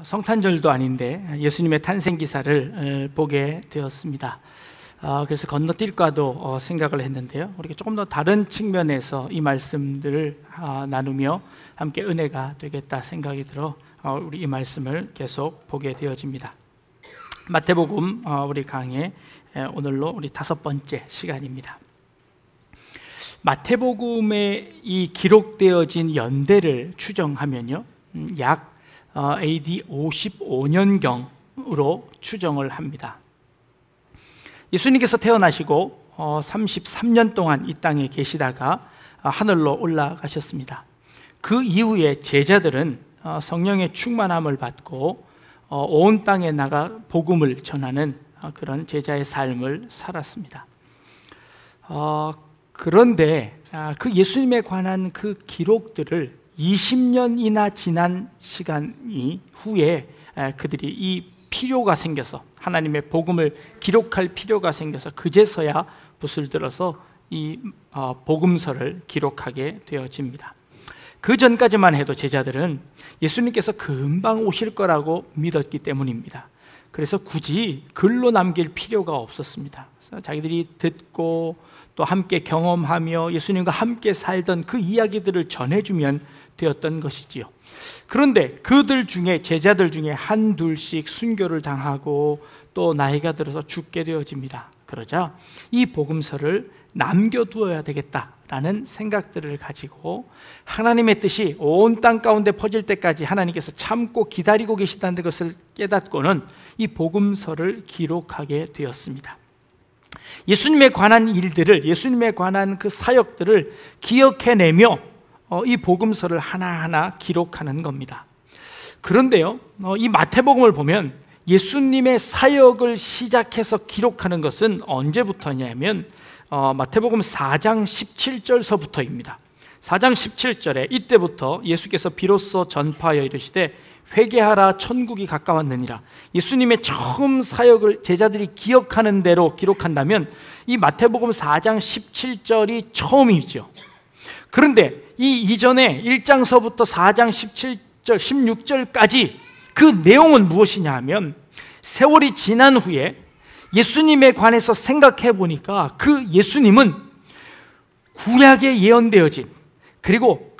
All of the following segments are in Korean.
성탄절도 아닌데 예수님의 탄생 기사를 보게 되었습니다. 그래서 건너뛸까도 생각을 했는데요. 우리가 조금 더 다른 측면에서 이 말씀들을 나누며 함께 은혜가 되겠다 생각이 들어 우리 이 말씀을 계속 보게 되어집니다. 마태복음 우리 강의 오늘로 우리 5번째 시간입니다. 마태복음에 이 기록되어진 연대를 추정하면요, 약 AD 55년경으로 추정을 합니다. 예수님께서 태어나시고 33년 동안 이 땅에 계시다가 하늘로 올라가셨습니다. 그 이후에 제자들은 성령의 충만함을 받고 온 땅에 나가 복음을 전하는 그런 제자의 삶을 살았습니다. 그런데 그 예수님에 관한 그 기록들을 20년이나 지난 시간 후에 그들이 이 필요가 생겨서, 하나님의 복음을 기록할 필요가 생겨서 그제서야 붓을 들어서 이 복음서를 기록하게 되어집니다. 그 전까지만 해도 제자들은 예수님께서 금방 오실 거라고 믿었기 때문입니다. 그래서 굳이 글로 남길 필요가 없었습니다. 그래서 자기들이 듣고 또 함께 경험하며 예수님과 함께 살던 그 이야기들을 전해주면 되었던 것이지요. 그런데 그들 중에, 제자들 중에 한둘씩 순교를 당하고 또 나이가 들어서 죽게 되어집니다. 그러자 이 복음서를 남겨두어야 되겠다라는 생각들을 가지고 하나님의 뜻이 온 땅 가운데 퍼질 때까지 하나님께서 참고 기다리고 계시다는 것을 깨닫고는 이 복음서를 기록하게 되었습니다. 예수님에 관한 일들을, 예수님에 관한 그 사역들을 기억해내며 이 복음서를 하나하나 기록하는 겁니다. 그런데요, 이 마태복음을 보면 예수님의 사역을 시작해서 기록하는 것은 언제부터냐면 마태복음 4장 17절서부터입니다. 4장 17절에 이때부터 예수께서 비로소 전파하여 이르시되 회개하라 천국이 가까웠느니라. 예수님의 처음 사역을 제자들이 기억하는 대로 기록한다면 이 마태복음 4장 17절이 처음이죠. 그런데 이 이전에 1장서부터 4장 17절, 16절까지 그 내용은 무엇이냐 하면, 세월이 지난 후에 예수님에 관해서 생각해 보니까 그 예수님은 구약에 예언되어진, 그리고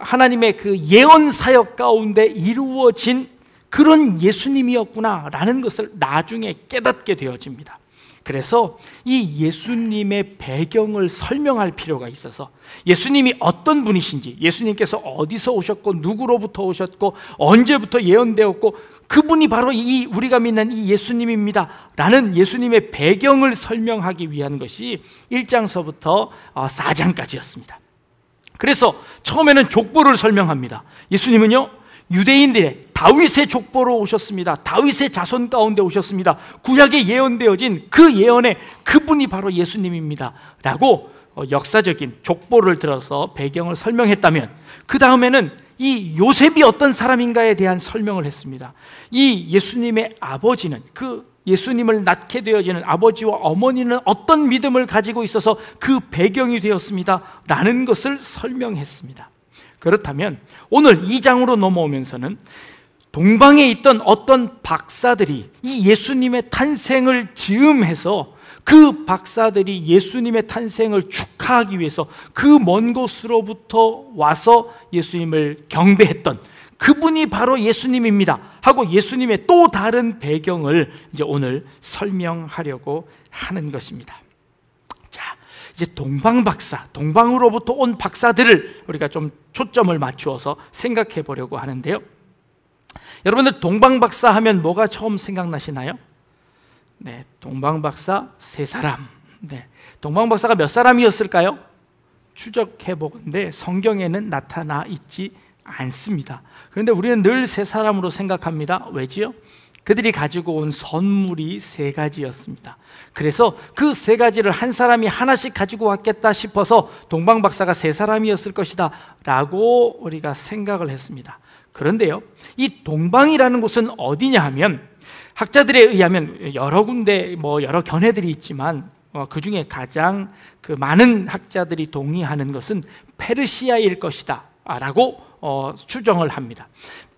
하나님의 그 예언 사역 가운데 이루어진 그런 예수님이었구나라는 것을 나중에 깨닫게 되어집니다. 그래서 이 예수님의 배경을 설명할 필요가 있어서, 예수님이 어떤 분이신지, 예수님께서 어디서 오셨고 누구로부터 오셨고 언제부터 예언되었고 그분이 바로 우리가 믿는 이 예수님입니다 라는 예수님의 배경을 설명하기 위한 것이 1장서부터 4장까지였습니다. 그래서 처음에는 족보를 설명합니다. 예수님은요, 유대인들의 다윗의 족보로 오셨습니다. 다윗의 자손 가운데 오셨습니다. 구약에 예언되어진 그 예언의 그분이 바로 예수님입니다 라고 역사적인 족보를 들어서 배경을 설명했다면, 그 다음에는 이 요셉이 어떤 사람인가에 대한 설명을 했습니다. 이 예수님의 아버지는, 그 예수님을 낳게 되어지는 아버지와 어머니는 어떤 믿음을 가지고 있어서 그 배경이 되었습니다 라는 것을 설명했습니다. 그렇다면 오늘 2장으로 넘어오면서는 동방에 있던 어떤 박사들이 이 예수님의 탄생을 즈음해서 그 박사들이 예수님의 탄생을 축하하기 위해서 그 먼 곳으로부터 와서 예수님을 경배했던 그분이 바로 예수님입니다 하고 예수님의 또 다른 배경을 이제 오늘 설명하려고 하는 것입니다. 자, 이제 동방으로부터 온 박사들을 우리가 좀 초점을 맞추어서 생각해 보려고 하는데요. 여러분들 동방박사 하면 뭐가 처음 생각나시나요? 네, 동방박사 3사람. 네, 동방박사가 몇 사람이었을까요? 추적해 보건대 성경에는 나타나 있지 않습니다. 그런데 우리는 늘 3사람으로 생각합니다. 왜지요? 그들이 가지고 온 선물이 3가지였습니다. 그래서 그 3가지를 한 사람이 하나씩 가지고 왔겠다 싶어서 동방박사가 3사람이었을 것이다 라고 우리가 생각을 했습니다. 그런데요, 이 동방이라는 곳은 어디냐 하면, 학자들에 의하면 여러 군데 여러 견해들이 있지만 그 중에 가장 많은 학자들이 동의하는 것은 페르시아일 것이다 라고 추정을 합니다.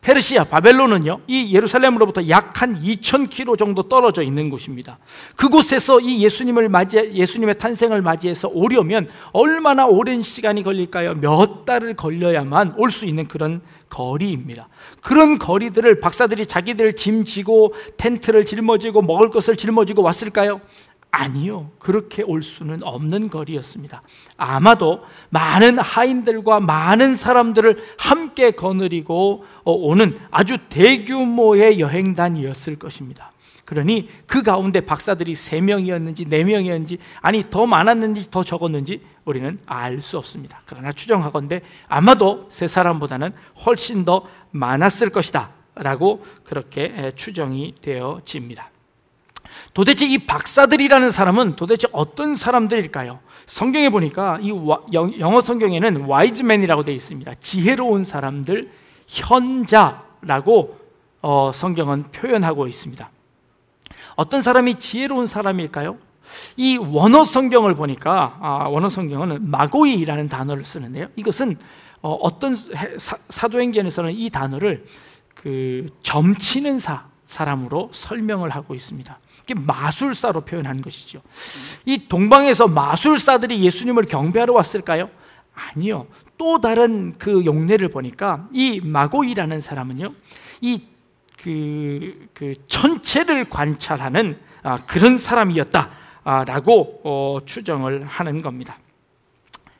페르시아, 바벨론은요, 이 예루살렘으로부터 약 한 2000km 정도 떨어져 있는 곳입니다. 그곳에서 이 예수님의 탄생을 맞이해서 오려면 얼마나 오랜 시간이 걸릴까요? 몇 달을 걸려야만 올 수 있는 그런 거리입니다. 그런 거리들을 박사들이 자기들 짐 지고 텐트를 짊어지고 먹을 것을 짊어지고 왔을까요? 아니요. 그렇게 올 수는 없는 거리였습니다. 아마도 많은 하인들과 많은 사람들을 함께 거느리고 오는 아주 대규모의 여행단이었을 것입니다. 그러니 그 가운데 박사들이 3명이었는지 4명이었는지, 아니 더 많았는지 더 적었는지 우리는 알 수 없습니다. 그러나 추정하건대 아마도 3사람보다는 훨씬 더 많았을 것이다 라고 그렇게 추정이 되어집니다. 도대체 이 박사들이라는 사람은 도대체 어떤 사람들일까요? 성경에 보니까 이 영어 성경에는 와이즈맨이라고 되어 있습니다. 지혜로운 사람들, 현자라고 성경은 표현하고 있습니다. 어떤 사람이 지혜로운 사람일까요? 이 원어 성경을 보니까 원어 성경은 마고이라는 단어를 쓰는데요. 이것은 어떤 사도행전에서는 이 단어를 점치는 사람으로 설명을 하고 있습니다. 이게 마술사로 표현한 것이죠. 이 동방에서 마술사들이 예수님을 경배하러 왔을까요? 아니요. 또 다른 그 용례를 보니까 이 마고이라는 사람은요, 이 천체를 관찰하는 그런 사람이었다라고 추정을 하는 겁니다.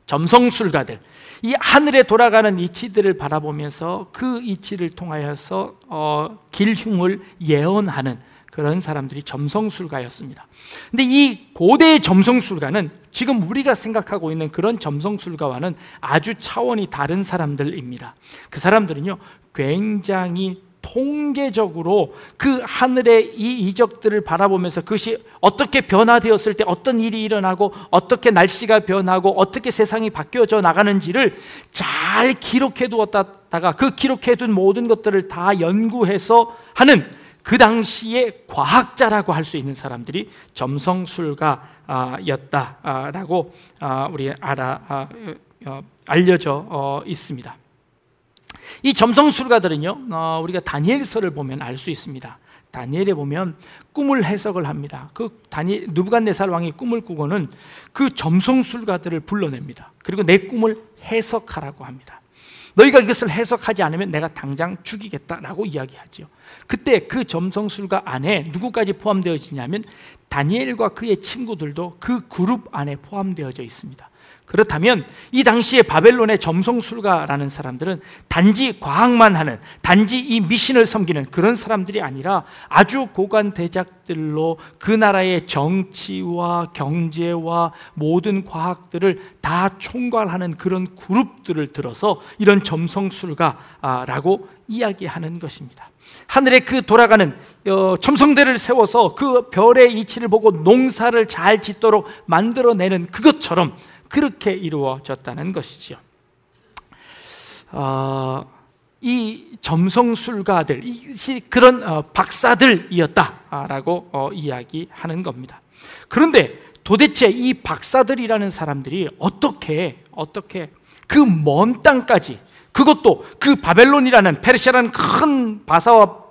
점성술가들, 이 하늘에 돌아가는 이치들을 바라보면서 그 이치를 통하여서 길흉을 예언하는 그런 사람들이 점성술가였습니다. 근데 이 고대의 점성술가는 지금 우리가 생각하고 있는 그런 점성술가와는 아주 차원이 다른 사람들입니다. 그 사람들은요, 굉장히 통계적으로 그 하늘의 이 이적들을 바라보면서 그것이 어떻게 변화되었을 때 어떤 일이 일어나고 어떻게 날씨가 변하고 어떻게 세상이 바뀌어져 나가는지를 잘 기록해 두었다가 그 기록해 둔 모든 것들을 다 연구해서 하는 그 당시의 과학자라고 할 수 있는 사람들이 점성술가였다라고 우리 알려져 있습니다. 이 점성술가들은요, 우리가 다니엘서를 보면 알 수 있습니다. 다니엘에 보면 꿈을 해석을 합니다. 느부갓네살 왕이 꿈을 꾸고는 그 점성술가들을 불러냅니다. 그리고 내 꿈을 해석하라고 합니다. 너희가 이것을 해석하지 않으면 내가 당장 죽이겠다라고 이야기하죠. 그때 그 점성술가 안에 누구까지 포함되어지냐면 다니엘과 그의 친구들도 그 그룹 안에 포함되어져 있습니다. 그렇다면 이 당시에 바벨론의 점성술가라는 사람들은 단지 과학만 하는, 단지 이 미신을 섬기는 그런 사람들이 아니라 아주 고관 대작들로 그 나라의 정치와 경제와 모든 과학들을 다 총괄하는 그런 그룹들을 들어서 이런 점성술가라고 이야기하는 것입니다. 하늘에 그 돌아가는 첨성대를 세워서 그 별의 이치를 보고 농사를 잘 짓도록 만들어내는 그것처럼 그렇게 이루어졌다는 것이죠. 이 점성술가들, 그런 박사들이었다라고 이야기하는 겁니다. 그런데 도대체 이 박사들이라는 사람들이 어떻게 그 먼 땅까지, 그것도 그 바벨론이라는 페르시아라는 큰 바사와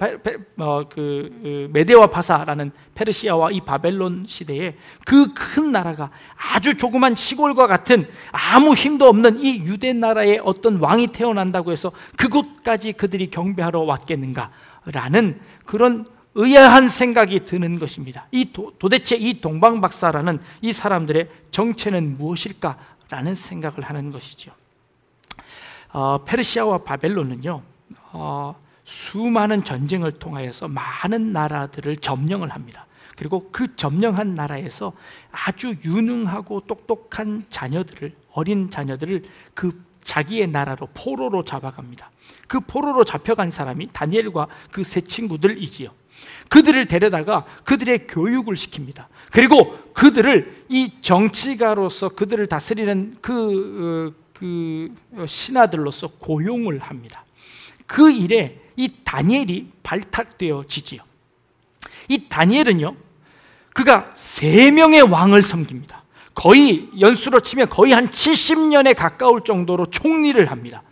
메데와 바사라는 페르시아와 이 바벨론 시대에 그 큰 나라가 아주 조그만 시골과 같은 아무 힘도 없는 이 유대 나라의 어떤 왕이 태어난다고 해서 그곳까지 그들이 경배하러 왔겠는가라는 그런 의아한 생각이 드는 것입니다. 도대체 이 동방박사라는 이 사람들의 정체는 무엇일까라는 생각을 하는 것이죠. 페르시아와 바벨론은요, 수많은 전쟁을 통하여서 많은 나라들을 점령을 합니다. 그리고 그 점령한 나라에서 아주 유능하고 똑똑한 어린 자녀들을 그 자기의 나라로 포로로 잡아갑니다. 그 포로로 잡혀간 사람이 다니엘과 그 세 친구들이지요. 그들을 데려다가 그들의 교육을 시킵니다. 그리고 그들을 이 정치가로서 그들을 다스리는 그 신하들로서 고용을 합니다. 그 일에 이 다니엘이 발탁되어지지요. 이 다니엘은요, 그가 3명의 왕을 섬깁니다. 거의 연수로 치면 거의 한 70년에 가까울 정도로 총리를 합니다.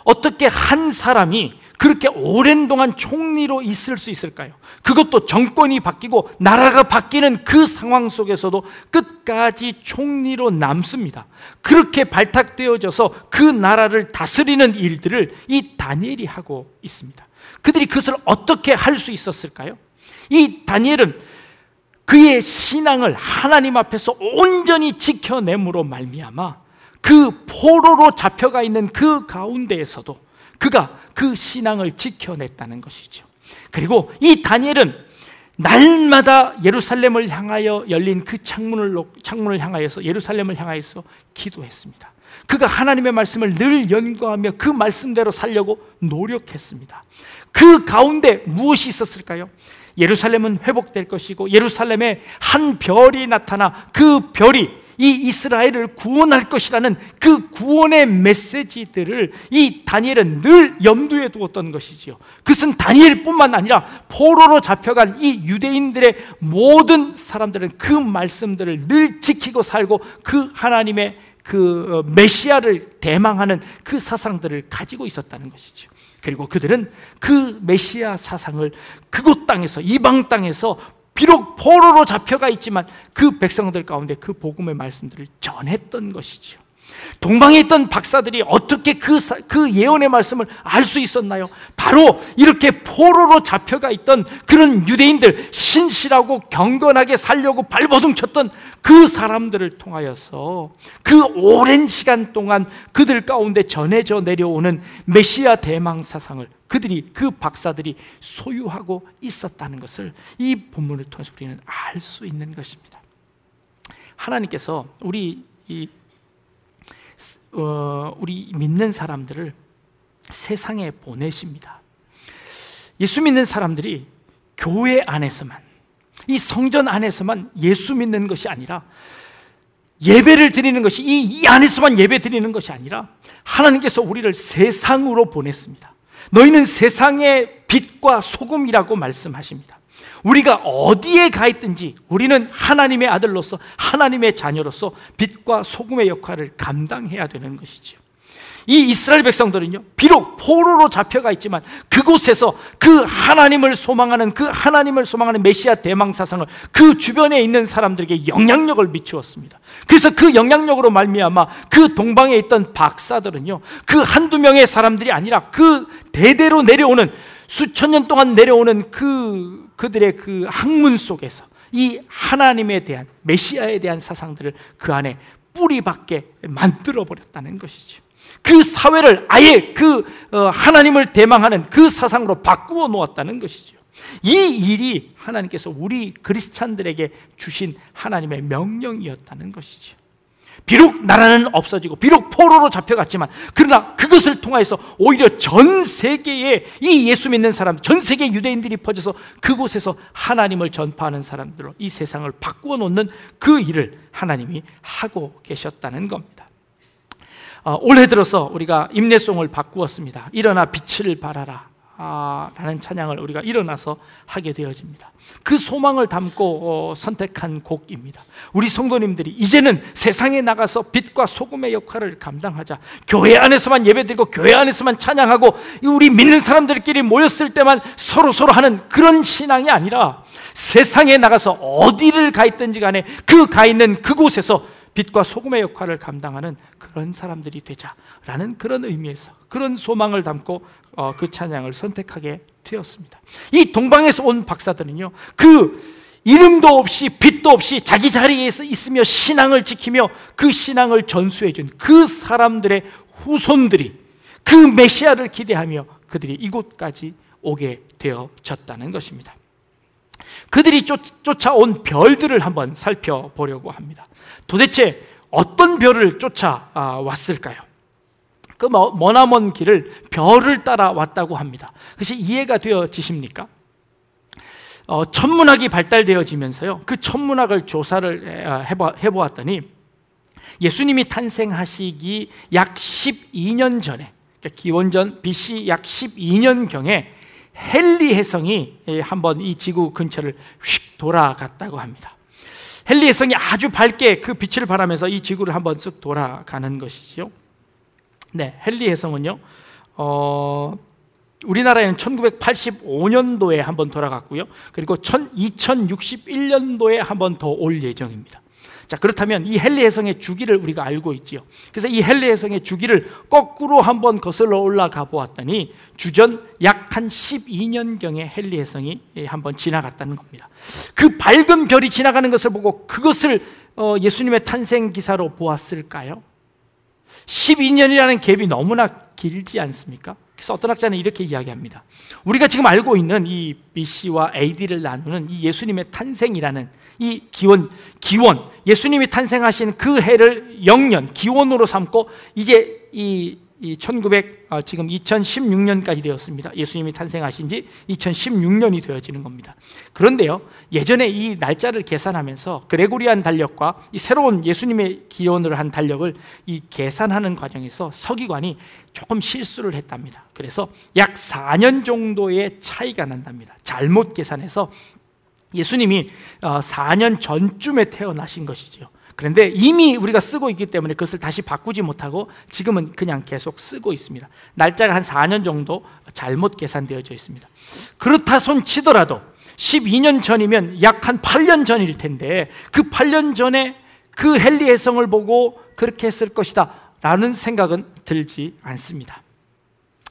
어떻게 한 사람이 그렇게 오랜 동안 총리로 있을 수 있을까요? 그것도 정권이 바뀌고 나라가 바뀌는 그 상황 속에서도 끝까지 총리로 남습니다. 그렇게 발탁되어져서 그 나라를 다스리는 일들을 이 다니엘이 하고 있습니다. 그들이 그것을 어떻게 할 수 있었을까요? 이 다니엘은 그의 신앙을 하나님 앞에서 온전히 지켜냄으로 말미암아 그 포로로 잡혀가 있는 그 가운데에서도 그가 그 신앙을 지켜냈다는 것이죠. 그리고 이 다니엘은 날마다 예루살렘을 향하여 열린 그 창문을 향하여서 예루살렘을 향하여서 기도했습니다. 그가 하나님의 말씀을 늘 연구하며 그 말씀대로 살려고 노력했습니다. 그 가운데 무엇이 있었을까요? 예루살렘은 회복될 것이고 예루살렘에 한 별이 나타나 그 별이 이 이스라엘을 구원할 것이라는 그 구원의 메시지들을 이 다니엘은 늘 염두에 두었던 것이지요. 그것은 다니엘뿐만 아니라 포로로 잡혀간 이 유대인들의 모든 사람들은 그 말씀들을 늘 지키고 살고 그 하나님의 그 메시아를 대망하는 그 사상들을 가지고 있었다는 것이죠. 그리고 그들은 그 메시아 사상을 그곳 땅에서, 이방 땅에서 비록 포로로 잡혀가 있지만 그 백성들 가운데 그 복음의 말씀들을 전했던 것이죠. 동방에 있던 박사들이 어떻게 그 예언의 말씀을 알 수 있었나요? 바로 이렇게 포로로 잡혀가 있던 그런 유대인들, 신실하고 경건하게 살려고 발버둥쳤던 그 사람들을 통하여서 그 오랜 시간 동안 그들 가운데 전해져 내려오는 메시아 대망 사상을 그 박사들이 소유하고 있었다는 것을 이 본문을 통해서 우리는 알 수 있는 것입니다. 하나님께서 우리 믿는 사람들을 세상에 보내십니다. 예수 믿는 사람들이 교회 안에서만, 이 성전 안에서만 예수 믿는 것이 아니라 예배를 드리는 것이 이 안에서만 예배 드리는 것이 아니라 하나님께서 우리를 세상으로 보냈습니다. 너희는 세상의 빛과 소금이라고 말씀하십니다. 우리가 어디에 가 있든지 우리는 하나님의 아들로서, 하나님의 자녀로서 빛과 소금의 역할을 감당해야 되는 것이죠. 이 이스라엘 백성들은요, 비록 포로로 잡혀가 있지만 그곳에서 그 하나님을 소망하는 메시아 대망 사상을 그 주변에 있는 사람들에게 영향력을 미추었습니다. 그래서 그 영향력으로 말미암아 그 동방에 있던 박사들은요, 그 한두 명의 사람들이 아니라 그 대대로 내려오는, 수천 년 동안 내려오는 그들의 그 학문 속에서 이 하나님에 대한, 메시아에 대한 사상들을 그 안에 뿌리박게 만들어버렸다는 것이죠. 그 사회를 아예 하나님을 대망하는 그 사상으로 바꾸어 놓았다는 것이죠. 이 일이 하나님께서 우리 그리스찬들에게 주신 하나님의 명령이었다는 것이죠. 비록 나라는 없어지고 비록 포로로 잡혀갔지만 그러나 그것을 통해서 오히려 전 세계에 이 예수 믿는 사람, 전 세계 유대인들이 퍼져서 그곳에서 하나님을 전파하는 사람들로 이 세상을 바꾸어 놓는 그 일을 하나님이 하고 계셨다는 겁니다. 올해 들어서 우리가 임내송을 바꾸었습니다. 일어나 빛을 발하라 라는 찬양을 우리가 일어나서 하게 되어집니다. 그 소망을 담고 선택한 곡입니다. 우리 성도님들이 이제는 세상에 나가서 빛과 소금의 역할을 감당하자. 교회 안에서만 예배드리고 교회 안에서만 찬양하고 우리 믿는 사람들끼리 모였을 때만 서로 하는 그런 신앙이 아니라 세상에 나가서 어디를 가 있든지 간에 그 가 있는 그곳에서 빛과 소금의 역할을 감당하는 그런 사람들이 되자라는 그런 의미에서, 그런 소망을 담고 그 찬양을 선택하게 되었습니다. 이 동방에서 온 박사들은요, 그 이름도 없이 빛도 없이 자기 자리에서 있으며 신앙을 지키며 그 신앙을 전수해 준 그 사람들의 후손들이 그 메시아를 기대하며 그들이 이곳까지 오게 되어졌다는 것입니다. 그들이 쫓아온 별들을 한번 살펴보려고 합니다. 도대체 어떤 별을 쫓아왔을까요? 그 머나먼 길을 별을 따라왔다고 합니다. 그것이 이해가 되어지십니까? 천문학이 발달되어지면서요, 그 천문학을 조사를 해보았더니 예수님이 탄생하시기 약 12년 전에, 기원전 BC 약 12년경에 헨리 혜성이 한번 이 지구 근처를 휙 돌아갔다고 합니다. 헨리 혜성이 아주 밝게 그 빛을 발하면서 이 지구를 한번 쓱 돌아가는 것이죠. 네, 헨리 혜성은요, 우리나라에는 1985년도에 한번 돌아갔고요. 그리고 2061년도에 한번 더 올 예정입니다. 자, 그렇다면 이 헨리 혜성의 주기를 우리가 알고 있지요. 그래서 이 헨리 혜성의 주기를 거꾸로 한번 거슬러 올라가 보았더니 주전 약 한 12년경에 헨리 혜성이 한번 지나갔다는 겁니다. 그 밝은 별이 지나가는 것을 보고 그것을 예수님의 탄생 기사로 보았을까요? 12년이라는 갭이 너무나 길지 않습니까? 그래서 어떤 학자는 이렇게 이야기합니다. 우리가 지금 알고 있는 이 BC와 AD를 나누는 이 예수님의 탄생이라는 이 기원, 예수님이 탄생하신 그 해를 영년, 기원으로 삼고 이제 지금 2016년까지 되었습니다. 예수님이 탄생하신 지 2016년이 되어지는 겁니다. 그런데요, 예전에 이 날짜를 계산하면서 그레고리안 달력과 이 새로운 예수님의 기원으로 한 달력을 이 계산하는 과정에서 서기관이 조금 실수를 했답니다. 그래서 약 4년 정도의 차이가 난답니다. 잘못 계산해서 예수님이 4년 전쯤에 태어나신 것이죠. 그런데 이미 우리가 쓰고 있기 때문에 그것을 다시 바꾸지 못하고 지금은 그냥 계속 쓰고 있습니다. 날짜가 한 4년 정도 잘못 계산되어져 있습니다. 그렇다 손 치더라도 12년 전이면 약 한 8년 전일 텐데 그 8년 전에 그 헨리 혜성을 보고 그렇게 했을 것이다 라는 생각은 들지 않습니다.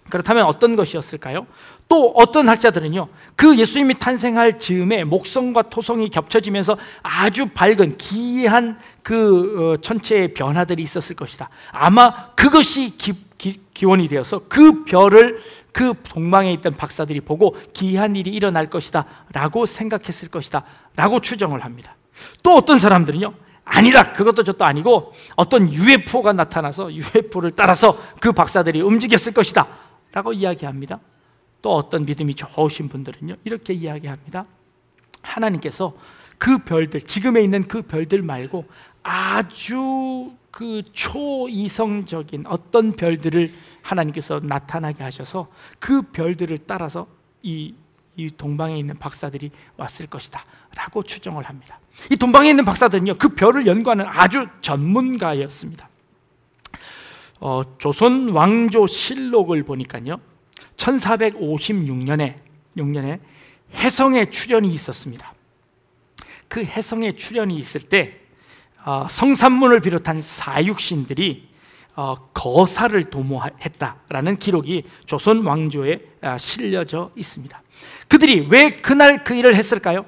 그렇다면 어떤 것이었을까요? 또 어떤 학자들은요, 그 예수님이 탄생할 즈음에 목성과 토성이 겹쳐지면서 아주 밝은 기이한 그 천체의 변화들이 있었을 것이다. 아마 그것이 기원이 되어서 그 별을 그 동방에 있던 박사들이 보고 기이한 일이 일어날 것이다 라고 생각했을 것이다 라고 추정을 합니다. 또 어떤 사람들은요, 아니다, 그것도 저도 아니고 어떤 UFO가 나타나서 UFO를 따라서 그 박사들이 움직였을 것이다 라고 이야기합니다. 또 어떤 믿음이 좋으신 분들은요, 이렇게 이야기합니다. 하나님께서 그 별들, 지금에 있는 그 별들 말고 아주 그 초이성적인 어떤 별들을 하나님께서 나타나게 하셔서 그 별들을 따라서 이 동방에 있는 박사들이 왔을 것이다 라고 추정을 합니다. 이 동방에 있는 박사들은요, 그 별을 연구하는 아주 전문가였습니다. 조선 왕조 실록을 보니까요, 1456년에 혜성의 출현이 있었습니다. 그 혜성의 출현이 있을 때 성산문을 비롯한 사육신들이 거사를 도모했다라는 기록이 조선 왕조에 실려져 있습니다. 그들이 왜 그날 그 일을 했을까요?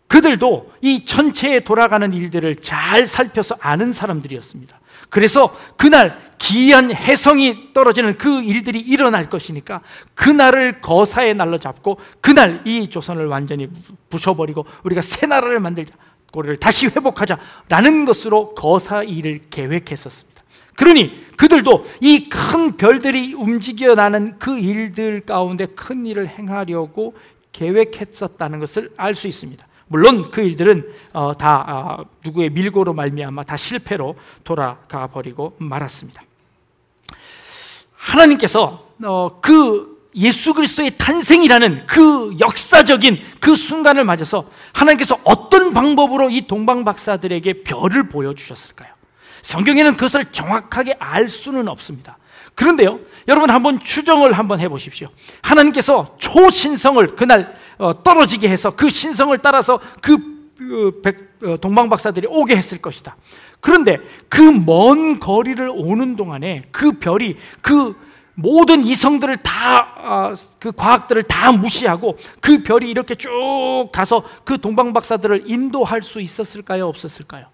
그들도 이 천체에 돌아가는 일들을 잘 살펴서 아는 사람들이었습니다. 그래서 그날 기이한 혜성이 떨어지는 그 일들이 일어날 것이니까 그날을 거사의 날로 잡고 그날 이 조선을 완전히 부숴버리고 우리가 새 나라를 만들자, 고려를 다시 회복하자라는 것으로 거사 일을 계획했었습니다. 그러니 그들도 이 큰 별들이 움직여나는 그 일들 가운데 큰 일을 행하려고 계획했었다는 것을 알 수 있습니다. 물론 그 일들은 다 누구의 밀고로 말미암아 다 실패로 돌아가 버리고 말았습니다. 하나님께서 그 예수 그리스도의 탄생이라는 그 역사적인 그 순간을 맞아서 하나님께서 어떤 방법으로 이 동방 박사들에게 별을 보여주셨을까요? 성경에는 그것을 정확하게 알 수는 없습니다. 그런데요, 여러분 한번 추정을 한번 해보십시오. 하나님께서 초신성을 그날 떨어지게 해서 그 신성을 따라서 동방 박사들이 오게 했을 것이다. 그런데 그 먼 거리를 오는 동안에 그 별이 그 모든 이성들을 다 그 과학들을 다 무시하고 그 별이 이렇게 쭉 가서 그 동방 박사들을 인도할 수 있었을까요? 없었을까요?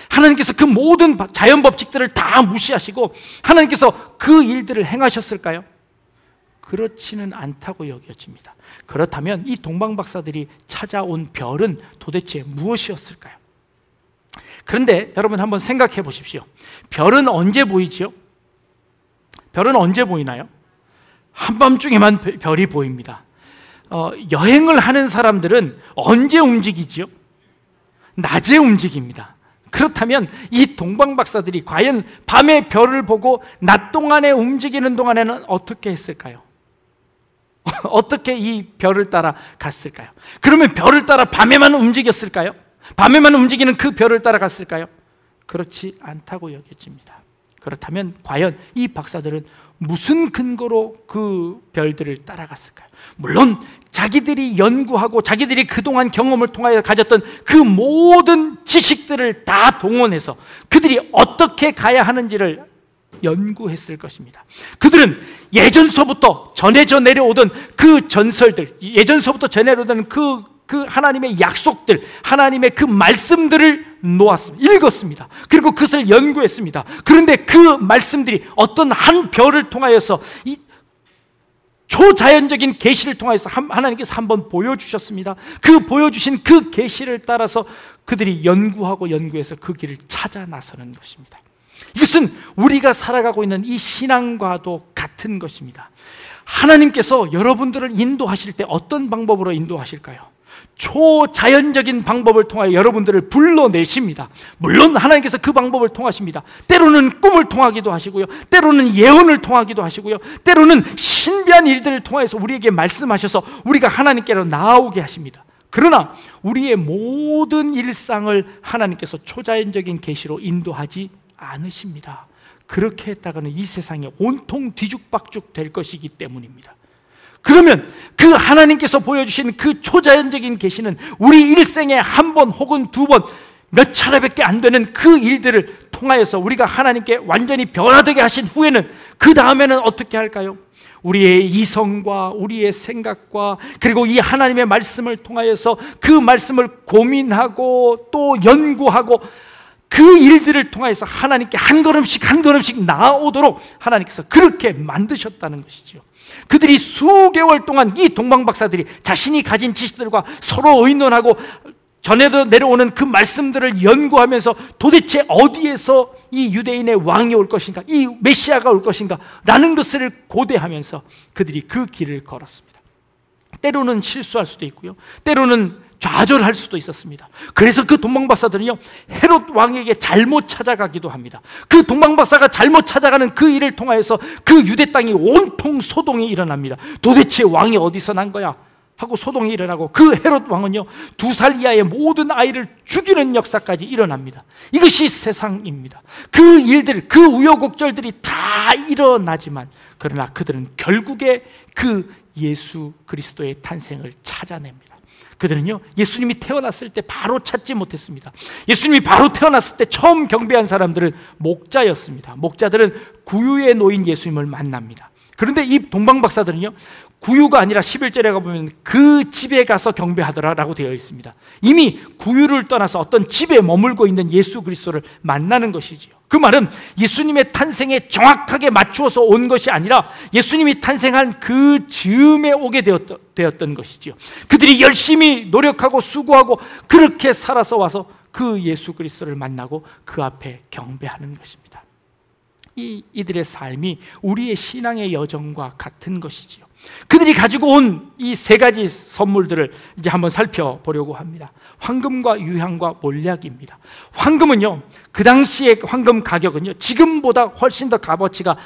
하나님께서 그 모든 자연 법칙들을 다 무시하시고 하나님께서 그 일들을 행하셨을까요? 그렇지는 않다고 여겨집니다. 그렇다면 이 동방 박사들이 찾아온 별은 도대체 무엇이었을까요? 그런데 여러분 한번 생각해 보십시오. 별은 언제 보이지요? 별은 언제 보이나요? 한밤중에만 별이 보입니다. 여행을 하는 사람들은 언제 움직이지요? 낮에 움직입니다. 그렇다면 이 동방 박사들이 과연 밤에 별을 보고 낮 동안에 움직이는 동안에는 어떻게 했을까요? 어떻게 이 별을 따라 갔을까요? 그러면 별을 따라 밤에만 움직였을까요? 밤에만 움직이는 그 별을 따라 갔을까요? 그렇지 않다고 여겨집니다. 그렇다면 과연 이 박사들은 무슨 근거로 그 별들을 따라갔을까요? 물론 자기들이 연구하고 자기들이 그동안 경험을 통하여 가졌던 그 모든 지식들을 다 동원해서 그들이 어떻게 가야 하는지를 연구했을 것입니다. 그들은 예전서부터 전해져 내려오던 그 전설들, 예전서부터 전해오던 그 하나님의 약속들, 하나님의 그 말씀들을 놓았습니다. 읽었습니다. 그리고 그것을 연구했습니다. 그런데 그 말씀들이 어떤 한 별을 통하여서 이 초자연적인 계시를 통해서 하나님께서 한번 보여주셨습니다. 그 보여주신 그 계시를 따라서 그들이 연구하고 연구해서 그 길을 찾아 나서는 것입니다. 이것은 우리가 살아가고 있는 이 신앙과도 같은 것입니다. 하나님께서 여러분들을 인도하실 때 어떤 방법으로 인도하실까요? 초자연적인 방법을 통하여 여러분들을 불러내십니다. 물론 하나님께서 그 방법을 통하십니다. 때로는 꿈을 통하기도 하시고요, 때로는 예언을 통하기도 하시고요, 때로는 신비한 일들을 통해서 우리에게 말씀하셔서 우리가 하나님께로 나아오게 하십니다. 그러나 우리의 모든 일상을 하나님께서 초자연적인 계시로 인도하지 않으십니다. 그렇게 했다가는 이 세상이 온통 뒤죽박죽 될 것이기 때문입니다. 그러면 그 하나님께서 보여주신 그 초자연적인 계시는 우리 일생에 한 번 혹은 두 번, 몇 차례밖에 안 되는 그 일들을 통하여서 우리가 하나님께 완전히 변화되게 하신 후에는 그 다음에는 어떻게 할까요? 우리의 이성과 우리의 생각과 그리고 이 하나님의 말씀을 통하여서 그 말씀을 고민하고 또 연구하고 그 일들을 통해서 하나님께 한 걸음씩 한 걸음씩 나아오도록 하나님께서 그렇게 만드셨다는 것이죠. 그들이 수개월 동안 이 동방박사들이 자신이 가진 지식들과 서로 의논하고 전에도 내려오는 그 말씀들을 연구하면서 도대체 어디에서 이 유대인의 왕이 올 것인가, 이 메시아가 올 것인가 라는 것을 고대하면서 그들이 그 길을 걸었습니다. 때로는 실수할 수도 있고요, 때로는 좌절할 수도 있었습니다. 그래서 그 동방박사들은요, 헤롯 왕에게 잘못 찾아가기도 합니다. 그 동방박사가 잘못 찾아가는 그 일을 통하여서 그 유대 땅이 온통 소동이 일어납니다. 도대체 왕이 어디서 난 거야? 하고 소동이 일어나고 그 헤롯 왕은요, 2살 이하의 모든 아이를 죽이는 역사까지 일어납니다. 이것이 세상입니다. 그 일들, 그 우여곡절들이 다 일어나지만 그러나 그들은 결국에 그 예수 그리스도의 탄생을 찾아냅니다. 그들은요, 예수님이 태어났을 때 바로 찾지 못했습니다. 예수님이 바로 태어났을 때 처음 경배한 사람들은 목자였습니다. 목자들은 구유에 놓인 예수님을 만납니다. 그런데 이 동방박사들은요, 구유가 아니라 11절에 가보면 그 집에 가서 경배하더라라고 되어 있습니다. 이미 구유를 떠나서 어떤 집에 머물고 있는 예수 그리스도를 만나는 것이지요. 그 말은 예수님의 탄생에 정확하게 맞추어서 온 것이 아니라 예수님이 탄생한 그 즈음에 오게 되었던 것이지요. 그들이 열심히 노력하고 수고하고 그렇게 살아서 와서 그 예수 그리스도를 만나고 그 앞에 경배하는 것입니다. 이들의 삶이 우리의 신앙의 여정과 같은 것이지요. 그들이 가지고 온 이 3가지 선물들을 이제 한번 살펴보려고 합니다. 황금과 유향과 몰약입니다. 황금은요, 그 당시의 황금 가격은요, 지금보다 훨씬 더 값어치가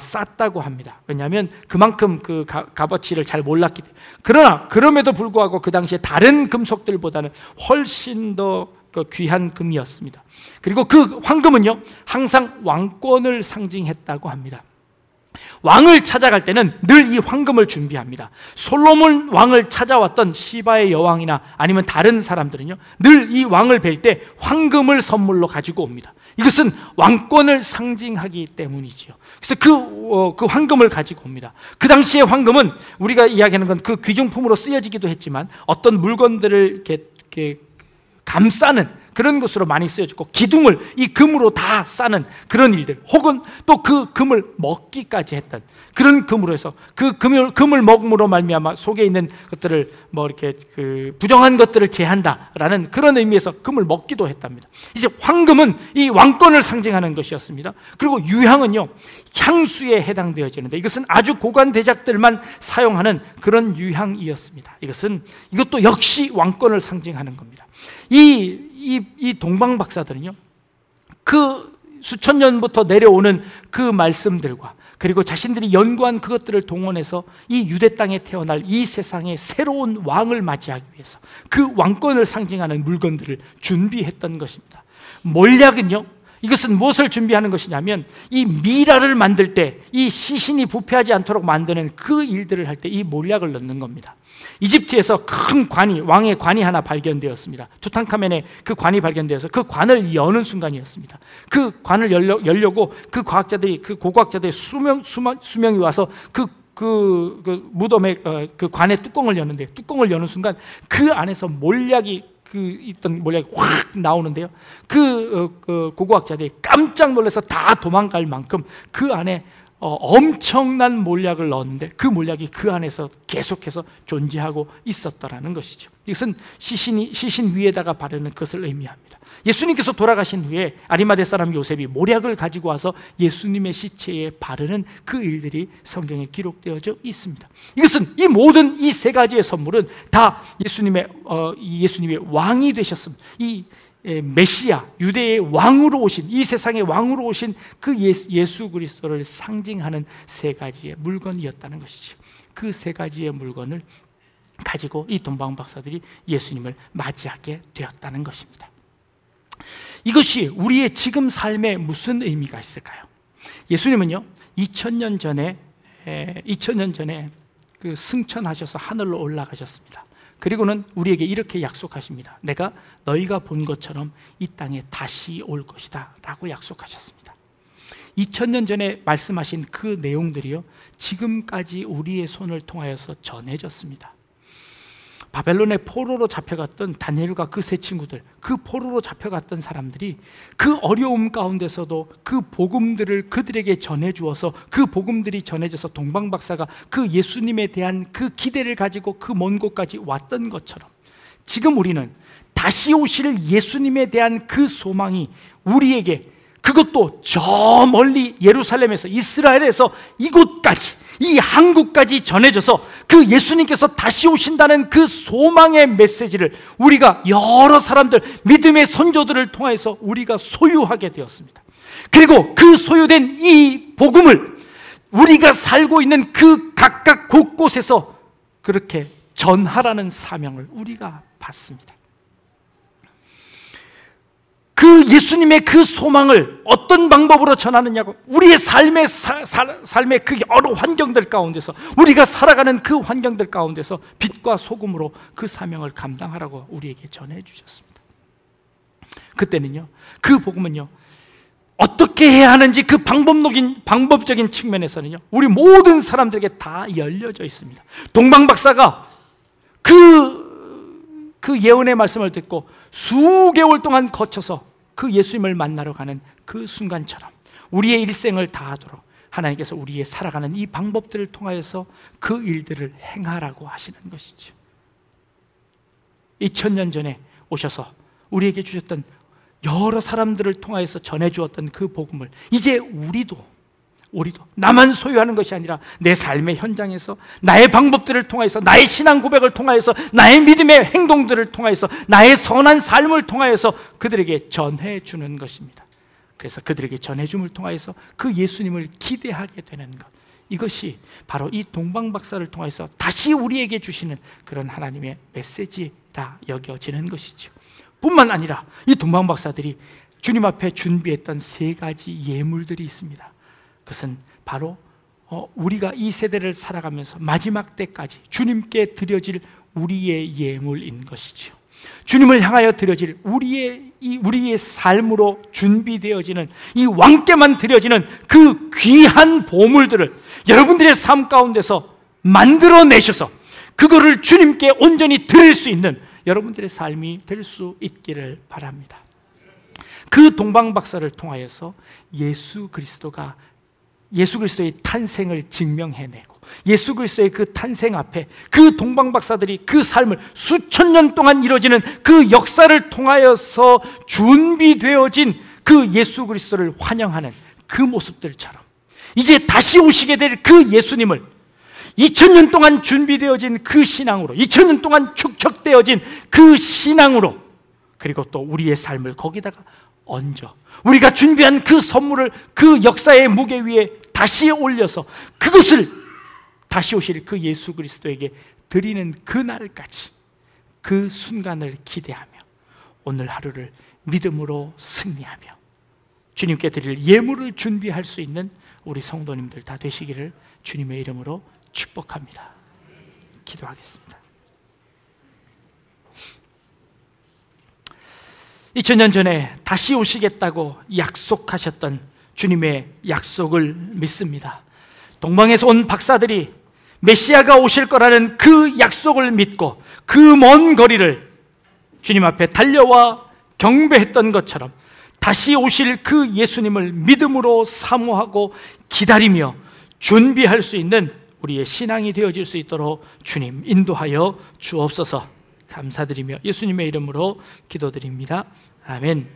쌌다고 합니다. 왜냐하면 그만큼 그 값어치를 잘 몰랐기 때문에. 그러나 그럼에도 불구하고 그 당시에 다른 금속들보다는 훨씬 더 귀한 금이었습니다. 그리고 그 황금은요, 항상 왕권을 상징했다고 합니다. 왕을 찾아갈 때는 늘 이 황금을 준비합니다. 솔로몬 왕을 찾아왔던 시바의 여왕이나 아니면 다른 사람들은요, 늘 이 왕을 뵐 때 황금을 선물로 가지고 옵니다. 이것은 왕권을 상징하기 때문이지요. 그래서 그 황금을 가지고 옵니다. 그 당시의 황금은 우리가 이야기하는 건 그 귀중품으로 쓰여지기도 했지만 어떤 물건들을 이렇게 감싸는 그런 것으로 많이 쓰여졌고, 기둥을 이 금으로 다 싸는 그런 일들, 혹은 또 그 금을 먹기까지 했던 그런 금으로 해서 그 금을 먹음으로 말미암아 속에 있는 것들을 이렇게 부정한 것들을 제한다라는 그런 의미에서 금을 먹기도 했답니다. 이제 황금은 이 왕권을 상징하는 것이었습니다. 그리고 유향은요, 향수에 해당되어지는데 이것은 아주 고관 대작들만 사용하는 그런 유향이었습니다. 이것도 역시 왕권을 상징하는 겁니다. 이 동방박사들은요, 그 수천 년부터 내려오는 그 말씀들과 그리고 자신들이 연구한 그것들을 동원해서 이 유대 땅에 태어날 이 세상의 새로운 왕을 맞이하기 위해서 그 왕권을 상징하는 물건들을 준비했던 것입니다. 몰약은요, 이것은 무엇을 준비하는 것이냐면 이 미라를 만들 때 이 시신이 부패하지 않도록 만드는 그 일들을 할 때 이 몰약을 넣는 겁니다. 이집트에서 큰 관이, 왕의 관이 하나 발견되었습니다. 투탕카멘의 그 관이 발견되어서 그 관을 여는 순간이었습니다. 그 관을 열려고 그 과학자들이, 그 고고학자들이 수명이 와서 그 무덤의 그 관의 뚜껑을 여는데, 뚜껑을 여는 순간 그 안에서 몰약이, 있던 몰약이 확 나오는데요. 그 고고학자들이 깜짝 놀라서 다 도망갈 만큼 그 안에 엄청난 몰약을 넣었는데 그 몰약이 그 안에서 계속해서 존재하고 있었다라는 것이죠. 이것은 시신 위에다가 바르는 것을 의미합니다. 예수님께서 돌아가신 후에 아리마대 사람 요셉이 몰약을 가지고 와서 예수님의 시체에 바르는 그 일들이 성경에 기록되어져 있습니다. 이것은, 이 모든 이 세 가지의 선물은 다 예수님의 왕이 되셨습니다. 이 메시아, 유대의 왕으로 오신, 이 세상의 왕으로 오신 그 예수 그리스도를 상징하는 세 가지의 물건이었다는 것이죠. 그 세 가지의 물건을 가지고 이 동방 박사들이 예수님을 맞이하게 되었다는 것입니다. 이것이 우리의 지금 삶에 무슨 의미가 있을까요? 예수님은요, 2000년 전에 그 승천하셔서 하늘로 올라가셨습니다. 그리고는 우리에게 이렇게 약속하십니다. 내가 너희가 본 것처럼 이 땅에 다시 올 것이다 라고 약속하셨습니다. 2000년 전에 말씀하신 그 내용들이요, 지금까지 우리의 손을 통하여서 전해졌습니다. 바벨론의 포로로 잡혀갔던 다니엘과 그 세 친구들, 그 포로로 잡혀갔던 사람들이 그 어려움 가운데서도 그 복음들을 그들에게 전해주어서 그 복음들이 전해져서 동방박사가 그 예수님에 대한 그 기대를 가지고 그 먼 곳까지 왔던 것처럼, 지금 우리는 다시 오실 예수님에 대한 그 소망이 우리에게, 그것도 저 멀리 예루살렘에서, 이스라엘에서 이곳까지, 이 한국까지 전해져서 그 예수님께서 다시 오신다는 그 소망의 메시지를 우리가 여러 사람들, 믿음의 선조들을 통해서 우리가 소유하게 되었습니다. 그리고 그 소유된 이 복음을 우리가 살고 있는 그 각각 곳곳에서 그렇게 전하라는 사명을 우리가 받습니다. 그 예수님의 그 소망을 어떤 방법으로 전하느냐고, 우리의 삶의 그 여러 환경들 가운데서, 우리가 살아가는 그 환경들 가운데서 빛과 소금으로 그 사명을 감당하라고 우리에게 전해주셨습니다. 그때는요, 그 복음은요, 어떻게 해야 하는지 그 방법적인 측면에서는요, 우리 모든 사람들에게 다 열려져 있습니다. 동방박사가 그 예언의 말씀을 듣고 수개월 동안 거쳐서 그 예수님을 만나러 가는 그 순간처럼 우리의 일생을 다하도록 하나님께서 우리의 살아가는 이 방법들을 통하여서 그 일들을 행하라고 하시는 것이죠. 2000년 전에 오셔서 우리에게 주셨던, 여러 사람들을 통하여서 전해주었던 그 복음을 이제 우리도 나만 소유하는 것이 아니라 내 삶의 현장에서 나의 방법들을 통해서, 나의 신앙 고백을 통하여서, 나의 믿음의 행동들을 통하여서, 나의 선한 삶을 통하여서 그들에게 전해주는 것입니다. 그래서 그들에게 전해줌을 통하여서 그 예수님을 기대하게 되는 것, 이것이 바로 이 동방박사를 통해서 다시 우리에게 주시는 그런 하나님의 메시지라 여겨지는 것이죠. 뿐만 아니라 이 동방박사들이 주님 앞에 준비했던 세 가지 예물들이 있습니다. 그것은 바로 우리가 이 세대를 살아가면서 마지막 때까지 주님께 드려질 우리의 예물인 것이죠. 주님을 향하여 드려질 우리의 삶으로 준비되어지는, 이 왕께만 드려지는 그 귀한 보물들을 여러분들의 삶 가운데서 만들어내셔서 그거를 주님께 온전히 드릴 수 있는 여러분들의 삶이 될 수 있기를 바랍니다. 그 동방박사를 통하여서 예수 그리스도의 탄생을 증명해내고, 예수 그리스도의 그 탄생 앞에 그 동방박사들이 그 삶을 수천 년 동안 이루어지는 그 역사를 통하여서 준비되어진 그 예수 그리스도를 환영하는 그 모습들처럼, 이제 다시 오시게 될 그 예수님을 2000년 동안 준비되어진 그 신앙으로, 2000년 동안 축적되어진 그 신앙으로, 그리고 또 우리의 삶을 거기다가 얹어 우리가 준비한 그 선물을 그 역사의 무게 위에 다시 올려서 그것을 다시 오실 그 예수 그리스도에게 드리는 그날까지, 그 순간을 기대하며 오늘 하루를 믿음으로 승리하며 주님께 드릴 예물을 준비할 수 있는 우리 성도님들 다 되시기를 주님의 이름으로 축복합니다. 기도하겠습니다. 2000년 전에 다시 오시겠다고 약속하셨던 주님의 약속을 믿습니다. 동방에서 온 박사들이 메시아가 오실 거라는 그 약속을 믿고 그 먼 거리를 주님 앞에 달려와 경배했던 것처럼 다시 오실 그 예수님을 믿음으로 사모하고 기다리며 준비할 수 있는 우리의 신앙이 되어질 수 있도록 주님 인도하여 주옵소서. 감사드리며 예수님의 이름으로 기도드립니다. 아멘.